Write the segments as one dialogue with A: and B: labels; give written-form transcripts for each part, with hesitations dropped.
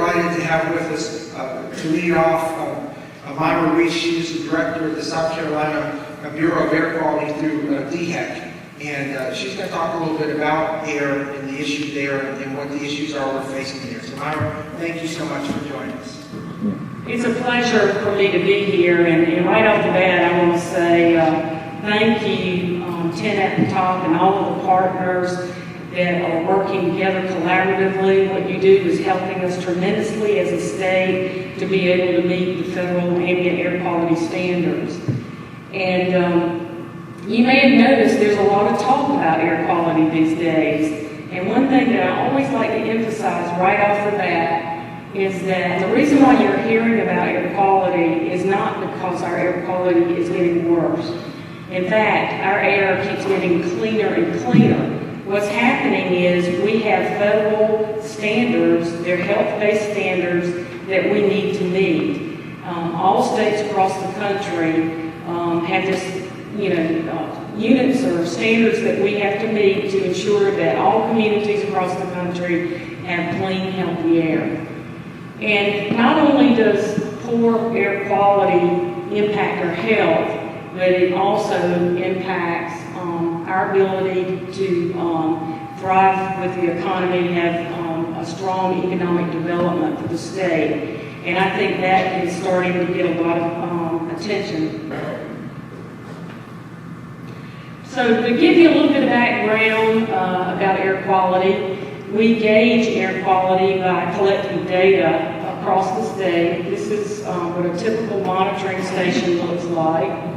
A: delighted to have with us to lead off Myra Reece. She is the director of the South Carolina Bureau of Air Quality through DHEC. And she's going to talk a little bit about air and the issues there and what the issues are we're facing there. So Myra, thank you so much for joining us.
B: It's a pleasure for me to be here, and right off the bat I want to say thank you, 10 at the Top and all of the partners that are working together collaboratively. What you do is helping us tremendously as a state to be able to meet the federal ambient air quality standards. And you may have noticed there's a lot of talk about air quality these days. And one thing that I always like to emphasize right off the bat is that the reason why you're hearing about air quality is not because our air quality is getting worse. In fact, our air keeps getting cleaner and cleaner. What's happening is we have federal standards, they're health-based standards that we need to meet. All states across the country have this, units or standards that we have to meet to ensure that all communities across the country have clean, healthy air. And not only does poor air quality impact our health, but it also impacts our ability to thrive with the economy, have a strong economic development for the state. And I think that is starting to get a lot of attention. So to give you a little bit of background about air quality, we gauge air quality by collecting data across the state. This is what a typical monitoring station looks like.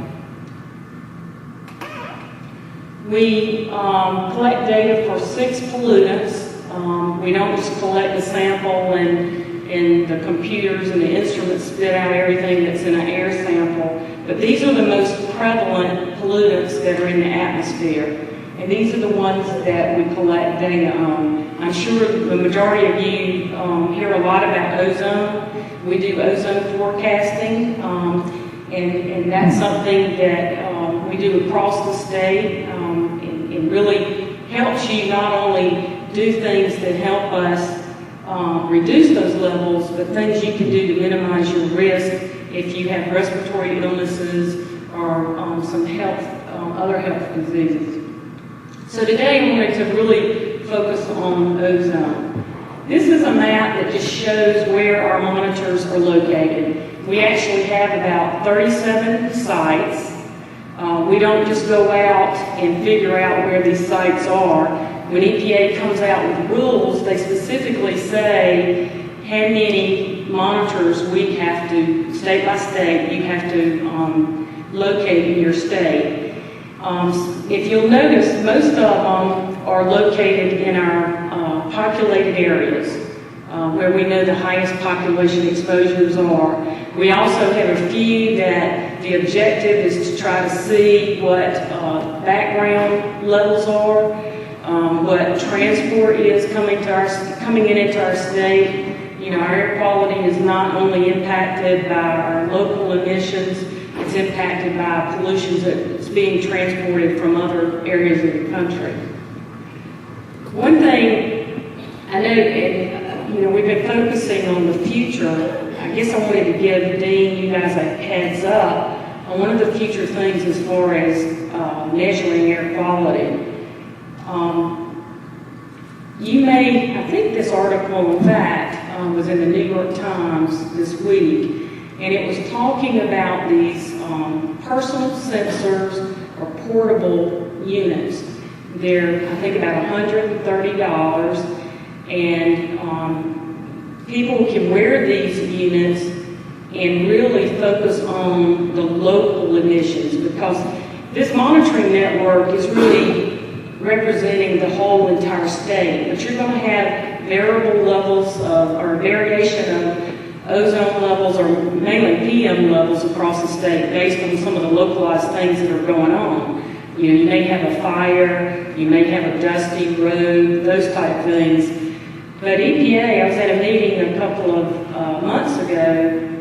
B: We collect data for 6 pollutants. We don't just collect a sample and the computers and the instruments spit out everything that's in an air sample. But these are the most prevalent pollutants that are in the atmosphere. And these are the ones that we collect data on. I'm sure the majority of you hear a lot about ozone. We do ozone forecasting, and that's something that we do across the state. It really helps you not only do things that help us reduce those levels, but things you can do to minimize your risk if you have respiratory illnesses or some other health diseases. So today I wanted to really focus on ozone. This is a map that just shows where our monitors are located. We actually have about 37 sites. We don't just go out and figure out where these sites are. When EPA comes out with rules, they specifically say how many monitors we have to, state by state, you have to locate in your state. If you'll notice, most of them are located in our populated areas, where we know the highest population exposures are. We also have a few that the objective is to try to see what background levels are, what transport is coming in into our state. Our air quality is not only impacted by our local emissions, it's impacted by pollution that's being transported from other areas of the country. One thing I know, we've been focusing on the future. I guess I wanted to give Dean, you guys, a heads up on one of the future things as far as measuring air quality. I think this article, in fact, was in the New York Times this week, and it was talking about these personal sensors or portable units. They're, I think, about $130, and people can wear these units and really focus on the local emissions, because this monitoring network is really representing the whole entire state. But you're going to have variable levels or variation of ozone levels, or mainly PM levels across the state based on some of the localized things that are going on. You may have a fire, you may have a dusty road, those type things. But EPA, I was at a meeting a couple of months ago,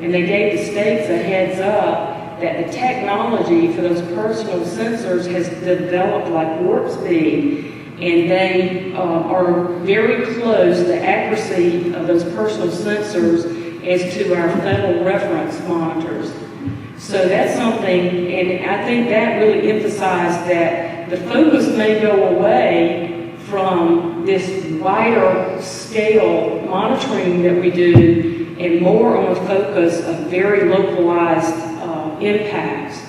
B: and they gave the states a heads up that the technology for those personal sensors has developed like warp speed. and they are very close, the accuracy of those personal sensors as to our federal reference monitors. So that's something, and I think that really emphasized that the focus may go away from this wider scale monitoring that we do and more on a focus of very localized impacts.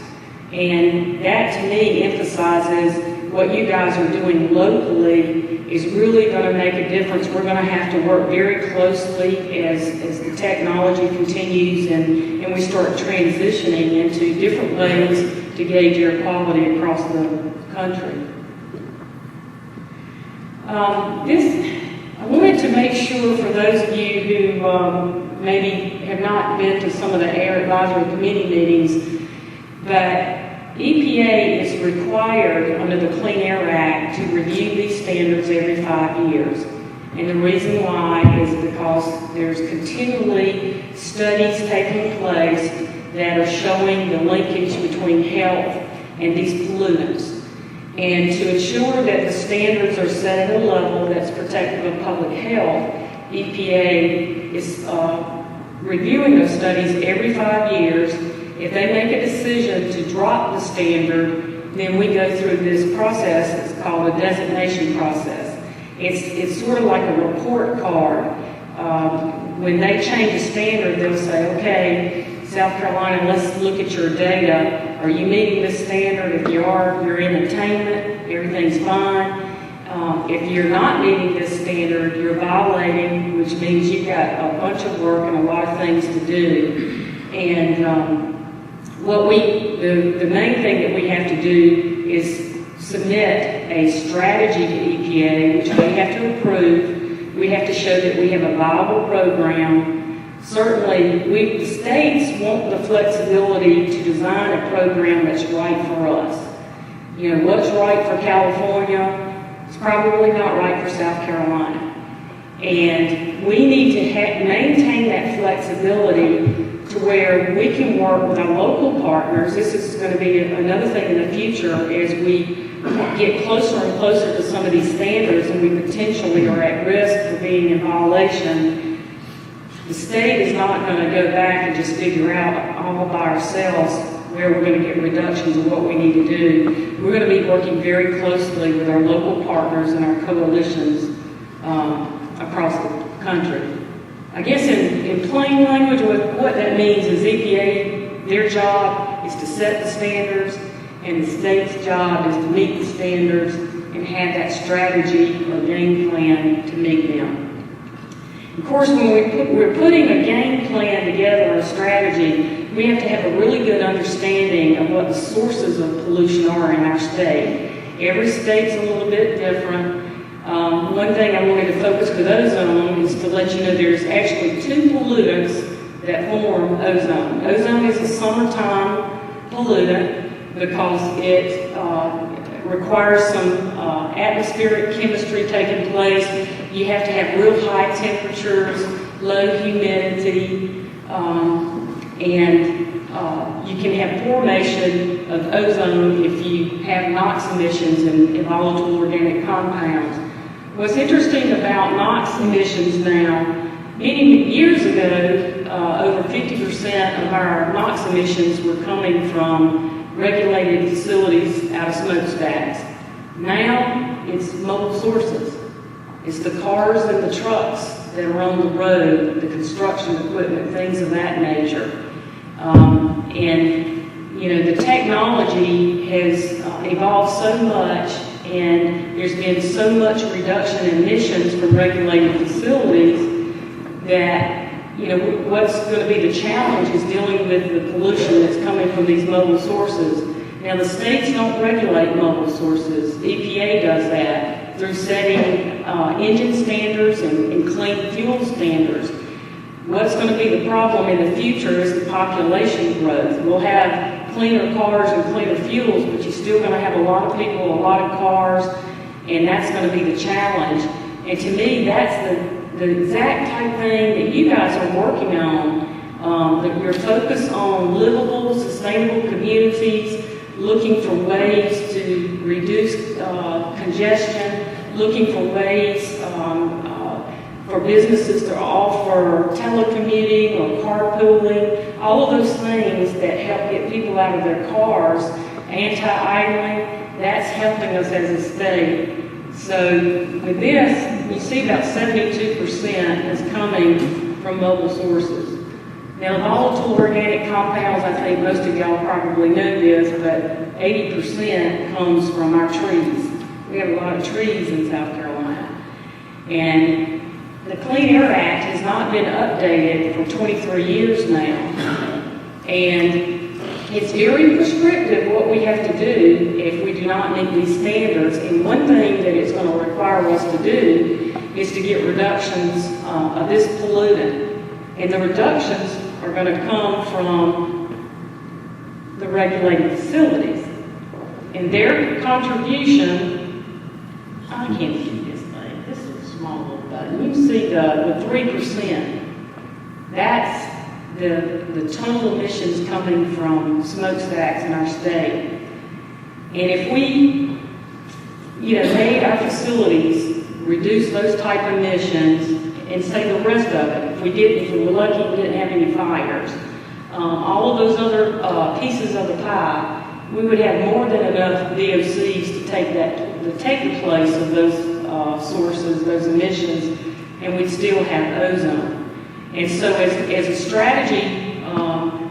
B: And that to me emphasizes what you guys are doing locally is really going to make a difference. We're going to have to work very closely as the technology continues and we start transitioning into different ways to gauge air quality across the country. I wanted to make sure for those of you who maybe have not been to some of the air advisory committee meetings, that EPA is required under the Clean Air Act to review these standards every 5 years. And the reason why is because there's continually studies taking place that are showing the linkage between health and these pollutants. And to ensure that the standards are set at a level that's protective of public health, EPA is reviewing those studies every 5 years. If they make a decision to drop the standard, then we go through this process. It's called a designation process. It's sort of like a report card. When they change a standard, they'll say, okay, South Carolina, let's look at your data. Are you meeting this standard? If you are, you're in attainment, everything's fine. If you're not meeting this standard, you're violating, which means you've got a bunch of work and a lot of things to do. And the main thing that we have to do is submit a strategy to EPA, which we have to approve. We have to show that we have a viable program. Certainly, the states want the flexibility to design a program that's right for us. You know, what's right for California is probably not right for South Carolina. And we need to maintain that flexibility to where we can work with our local partners. This is going to be another thing in the future as we get closer and closer to some of these standards and we potentially are at risk for being in violation. The state is not going to go back and just figure out all by ourselves where we're going to get reductions of what we need to do. We're going to be working very closely with our local partners and our coalitions across the country. I guess in plain language, what that means is EPA, their job is to set the standards, and the state's job is to meet the standards and have that strategy or game plan to meet them. Of course, when we're putting a game plan together, a strategy, we have to have a really good understanding of what the sources of pollution are in our state. Every state's a little bit different. One thing I wanted to focus with ozone is to let you know there's actually 2 pollutants that form ozone. Ozone is a summertime pollutant because it requires some atmospheric chemistry taking place. You have to have real high temperatures, low humidity, and you can have formation of ozone if you have NOx emissions and volatile organic compounds. What's interesting about NOx emissions now, many years ago, over 50% of our NOx emissions were coming from regulated facilities out of smokestacks. Now, it's mobile sources. It's the cars and the trucks that are on the road, the construction equipment, things of that nature. And, you know, the technology has evolved so much, and there's been so much reduction in emissions from regulated facilities that, you know, what's going to be the challenge is dealing with the pollution that's coming from these mobile sources. Now, the states don't regulate mobile sources. EPA does that through setting engine standards and clean fuel standards. What's going to be the problem in the future is the population growth. We'll have cleaner cars and cleaner fuels, but you're still going to have a lot of people, a lot of cars, and that's going to be the challenge. And to me, that's the exact type thing that you guys are working on, that we're focused on livable, sustainable communities, looking for ways to reduce congestion, looking for ways for businesses to offer telecommuting or carpooling, all of those things that help get people out of their cars, anti-idling, that's helping us as a state. So with this, you see about 72% is coming from mobile sources. Now, volatile organic compounds, I think most of y'all probably know this, but 80% comes from our trees. We have a lot of trees in South Carolina. And the Clean Air Act has not been updated for 23 years now. And it's very prescriptive what we have to do if we do not meet these standards. And one thing that it's going to require us to do is to get reductions of this pollutant. And the reductions are going to come from the regulated facilities. And their contribution, I can't see this thing. This is a small little button. You can see the 3%. That's the total emissions coming from smokestacks in our state. And if we, made our facilities reduce those type of emissions and say the rest of it, if we were lucky we didn't have any fires, all of those other pieces of the pie, we would have more than enough VOCs to take the place of those sources, those emissions, and we'd still have ozone. And so as a strategy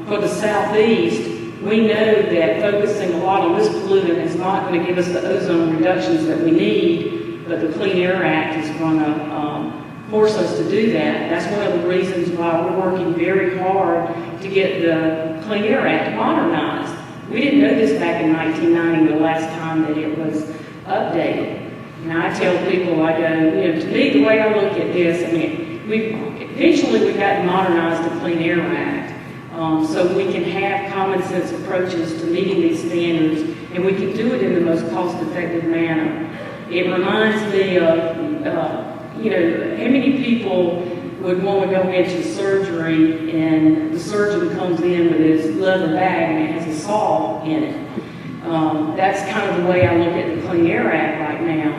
B: for the Southeast, we know that focusing a lot on this pollutant is not going to give us the ozone reductions that we need, but the Clean Air Act is going to force us to do that. That's one of the reasons why we're working very hard to get the Clean Air Act modernized. We didn't know this back in 1990, the last time that it was updated. And I tell people, I go, to me, the way I look at this, eventually we've got to modernize the Clean Air Act so we can have common sense approaches to meeting these standards, and we can do it in the most cost-effective manner. It reminds me of, how many people would want to go into surgery and the surgeon comes in with his leather bag and it has a saw in it. That's kind of the way I look at the Clean Air Act right now.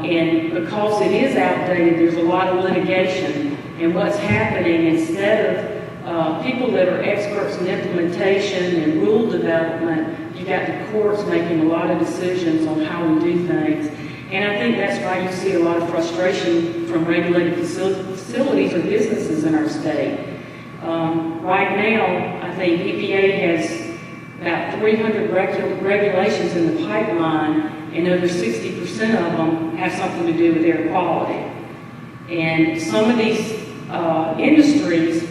B: And because it is outdated, there's a lot of litigation. And what's happening, instead of people that are experts in implementation and rule development, you got the courts making a lot of decisions on how we do things. And I think that's why you see a lot of frustration from regulated facilities or businesses in our state. Right now, I think EPA has about 300 regulations in the pipeline, and over 60% of them have something to do with air quality. And some of these industries,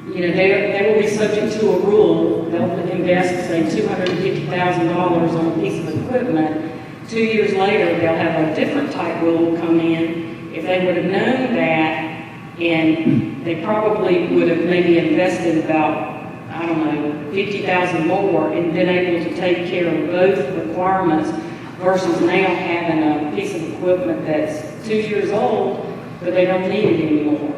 B: they will be subject to a rule. They'll invest, say, $250,000 on a piece of equipment. 2 years later, they'll have a different type rule come in. If they would have known that, and they probably would have maybe invested about, $50,000 more and been able to take care of both requirements versus now having a piece of equipment that's 2 years old, but they don't need it anymore.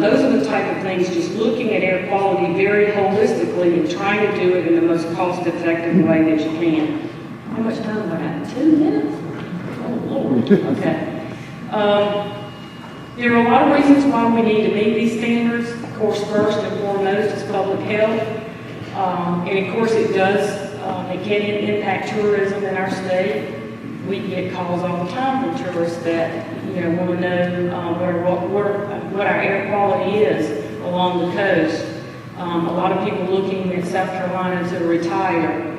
B: Those are the type of things, just looking at air quality very holistically and trying to do it in the most cost-effective way that you can. How much time have I got? 2 minutes? Oh, Lord. Okay. There are a lot of reasons why we need to meet these standards. Of course, first and foremost is public health. And of course it can impact tourism in our state. We get calls all the time from tourists that, want to know what our air quality is along the coast. A lot of people looking at South Carolina to retire.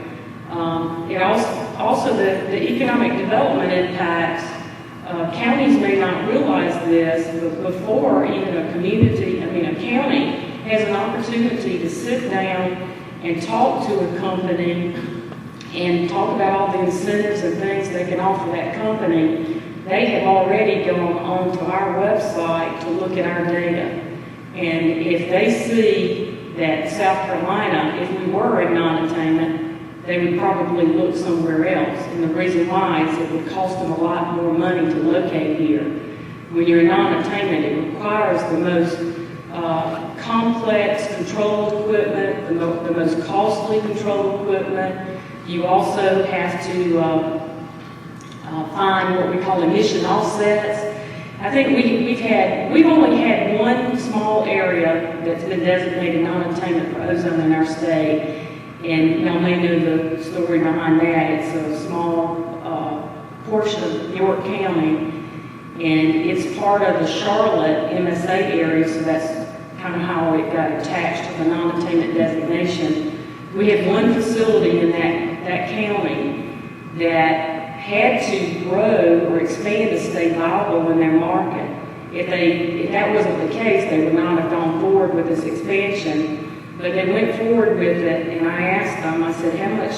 B: It also the economic development impacts. Counties may not realize this, but before even a county has an opportunity to sit down and talk to a company and talk about all the incentives and things they can offer that company, they have already gone onto our website to look at our data. And if they see that South Carolina, if we were in non-attainment, they would probably look somewhere else. And the reason why is it would cost them a lot more money to locate here. When you're in non-attainment, it requires the most complex control equipment, the most costly control equipment. You also have to find what we call emission offsets. I think we've only had one small area that's been designated non-attainment for ozone in our state. And y'all may know the story behind that. It's a small portion of York County, and it's part of the Charlotte MSA area, so that's kind of how it got attached to the non-attainment designation. We had one facility in that county that had to grow or expand to stay viable in their market. If that wasn't the case, they would not have gone forward with this expansion. But they went forward with it, and I asked them, I said, how much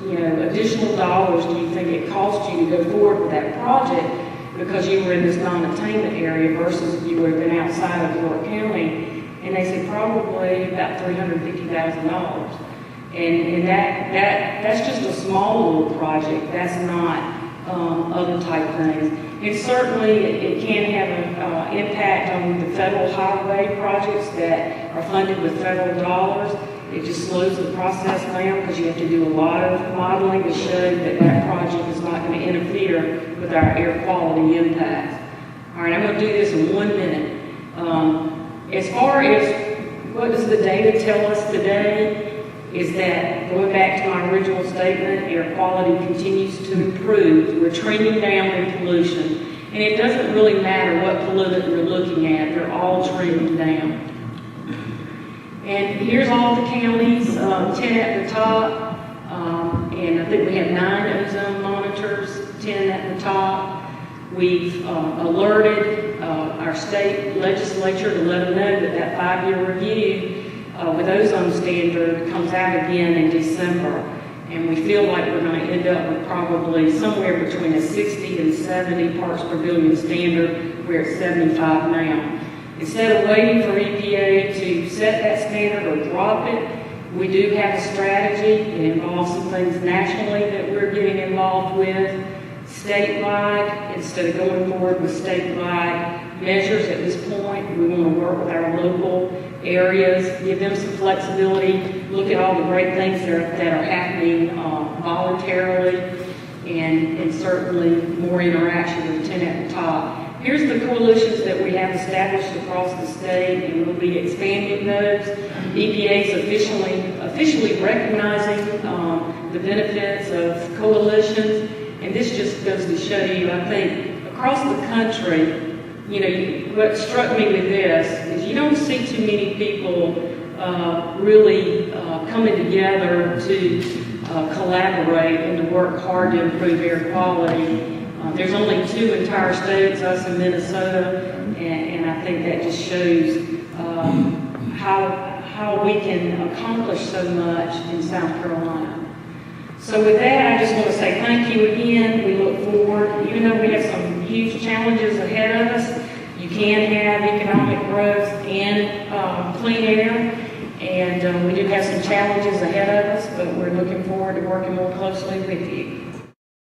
B: additional dollars do you think it cost you to go forward with that project because you were in this non-attainment area versus if you would have been outside of York County? And they said probably about $350,000. And that's just a small little project. That's not other type things. And certainly it can have an impact on the federal highway projects that are funded with federal dollars. It just slows the process down because you have to do a lot of modeling to show that that project is not going to interfere with our air quality impacts. All right, I'm going to do this in 1 minute. As far as what does the data tell us today, is that going back to my original statement, air quality continues to improve. We're trending down in pollution. And it doesn't really matter what pollutant we're looking at, they're all trending down. And here's all the counties, 10 at the top, and I think we have 9 ozone monitors, 10 at the top. We've alerted our state legislature to let them know that that 5-year review with ozone standard comes out again in December. And we feel like we're going to end up with probably somewhere between a 60 and 70 parts per billion standard. We're at 75 now. Instead of waiting for EPA to set that standard or drop it, we do have a strategy. It involves some things nationally that we're getting involved with. Statewide, instead of going forward with statewide measures at this point, we want to work with our local areas, give them some flexibility, look at all the great things that are happening voluntarily, and certainly more interaction with 10 at the top. Here's the coalitions that we have established across the state, and we'll be expanding those. EPA is officially recognizing the benefits of coalitions, and this just goes to show you, I think, across the country, what struck me with this is you don't see too many people really coming together to collaborate and to work hard to improve air quality. There's only 2 entire states, us and Minnesota, and I think that just shows how we can accomplish so much in South Carolina. So with that, I just want to say thank you again. We look forward, even though we have some huge challenges ahead of us, you can have economic growth and clean air, and we do have some challenges ahead of us, but we're looking forward to working more closely with you.